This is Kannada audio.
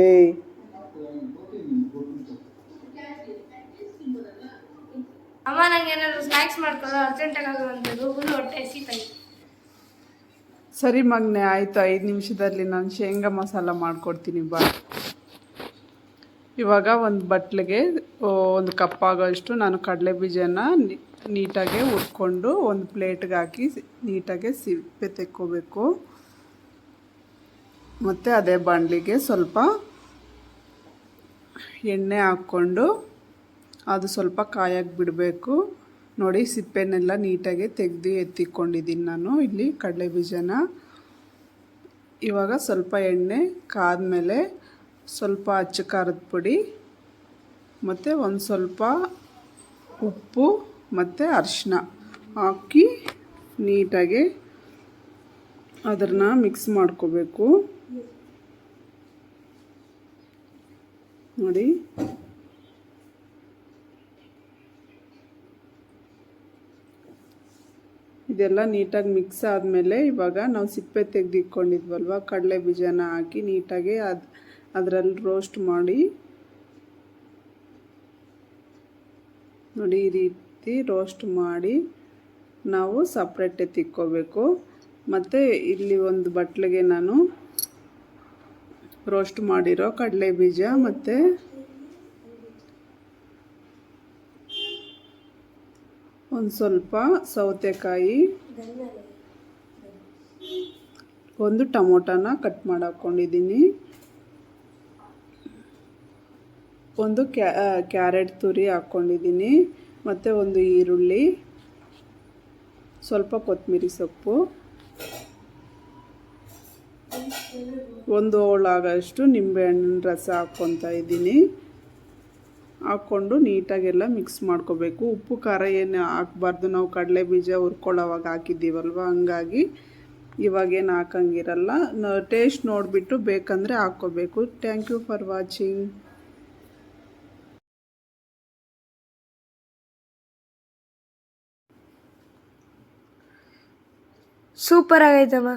ಏಯ್ ಅಮ್ಮ ನಂಗೆ ಏನಾದ್ರು ಸ್ನ್ಯಾಕ್ಸ್ ಮಾಡ್ಕೊಳ್ಳೋ ಅರ್ಜೆಂಟಾಗಿ ಆಗುವಂಥದ್ದು ಫುಲ್ ಹೊಟ್ಟೆ ಹಸಿತೈತೆ. ಸರಿ ಮಗನೆ, ಆಯಿತು. 5 ನಿಮಿಷದಲ್ಲಿ ನಾನು ಶೇಂಗಾ ಮಸಾಲ ಮಾಡಿಕೊಡ್ತೀನಿ ಬಾ. ಇವಾಗ ಒಂದು ಬಟ್ಲಿಗೆ 1 ಕಪ್ ಆಗೋಷ್ಟು ನಾನು ಕಡಲೆ ಬೀಜನ ನೀಟಾಗಿ ಹುರ್ಕೊಂಡು ಒಂದು ಪ್ಲೇಟ್ಗೆ ಹಾಕಿ ನೀಟಾಗಿ ಸಿಪ್ಪೆ ತೆಕ್ಕೋಬೇಕು. ಮತ್ತು ಅದೇ ಬಾಣಲಿಗೆ ಸ್ವಲ್ಪ ಎಣ್ಣೆ ಹಾಕ್ಕೊಂಡು ಅದು ಸ್ವಲ್ಪ ಕಾಯಕ್ಕೆ ಬಿಡಬೇಕು. ನೋಡಿ, ಸಿಪ್ಪೆನೆಲ್ಲ ನೀಟಾಗಿ ತೆಗೆದು ಎತ್ತಿಕೊಂಡಿದ್ದೀನಿ ನಾನು ಇಲ್ಲಿ ಕಡಲೆ ಬೀಜನ. ಇವಾಗ ಸ್ವಲ್ಪ ಎಣ್ಣೆ ಕಾದ್ಮೇಲೆ ಸ್ವಲ್ಪ ಅಚ್ಚ ಖಾರದ ಪುಡಿ ಮತ್ತು ಒಂದು ಸ್ವಲ್ಪ ಉಪ್ಪು ಮತ್ತು ಅರಿಶಿನ ಹಾಕಿ ನೀಟಾಗಿ ಅದನ್ನು ಮಿಕ್ಸ್ ಮಾಡ್ಕೋಬೇಕು. ನೋಡಿ, ಇದೆಲ್ಲ ನೀಟಾಗಿ ಮಿಕ್ಸ್ ಆದಮೇಲೆ ಇವಾಗ ನಾವು ಸಿಪ್ಪೆ ತೆಗೆದಿಟ್ಕೊಂಡಿದ್ವಲ್ವ ಕಡಲೆ ಬೀಜನ ಹಾಕಿ ನೀಟಾಗಿ ಅದರಲ್ಲಿ ರೋಸ್ಟ್ ಮಾಡಿ, ನೋಡಿ ಈ ರೀತಿ ರೋಸ್ಟ್ ಮಾಡಿ ನಾವು ಸಪ್ರೇಟ್ ಎತ್ತಿಕ್ಕೋಬೇಕು. ಮತ್ತು ಇಲ್ಲಿ ಒಂದು ಬಟ್ಲಿಗೆ ನಾನು ರೋಸ್ಟ್ ಮಾಡಿರೋ ಕಡಲೆ ಬೀಜ ಮತ್ತು ಒಂದು ಸ್ವಲ್ಪ ಸೌತೆಕಾಯಿ, ಒಂದು ಟೊಮೊಟೊನ ಕಟ್ ಮಾಡಿ ಹಾಕ್ಕೊಂಡಿದ್ದೀನಿ, ಒಂದು ಕ್ಯಾರೆಟ್ ತುರಿ ಹಾಕ್ಕೊಂಡಿದ್ದೀನಿ, ಮತ್ತು ಒಂದು ಈರುಳ್ಳಿ, ಸ್ವಲ್ಪ ಕೊತ್ತಂಬರಿ ಸೊಪ್ಪು, ಒಂದು ಹೋಳಾಗೋಷ್ಟು ನಿಂಬೆಹಣ್ಣಿನ ರಸ ಹಾಕ್ಕೊತಾ ಇದ್ದೀನಿ. ಹಾಕ್ಕೊಂಡು ನೀಟಾಗೆಲ್ಲ ಮಿಕ್ಸ್ ಮಾಡ್ಕೋಬೇಕು. ಉಪ್ಪು ಖಾರ ಏನು ಹಾಕ್ಬಾರ್ದು, ನಾವು ಕಡಲೆ ಬೀಜ ಹುರ್ಕೊಳ್ಳೋವಾಗ ಹಾಕಿದ್ದೀವಲ್ವ, ಹಂಗಾಗಿ ಇವಾಗೇನು ಹಾಕಂಗಿರಲ್ಲ. ಟೇಸ್ಟ್ ನೋಡಿಬಿಟ್ಟು ಬೇಕಂದರೆ ಹಾಕ್ಕೋಬೇಕು. Thank you for watching. Super ಆಗೈತಮ್ಮ.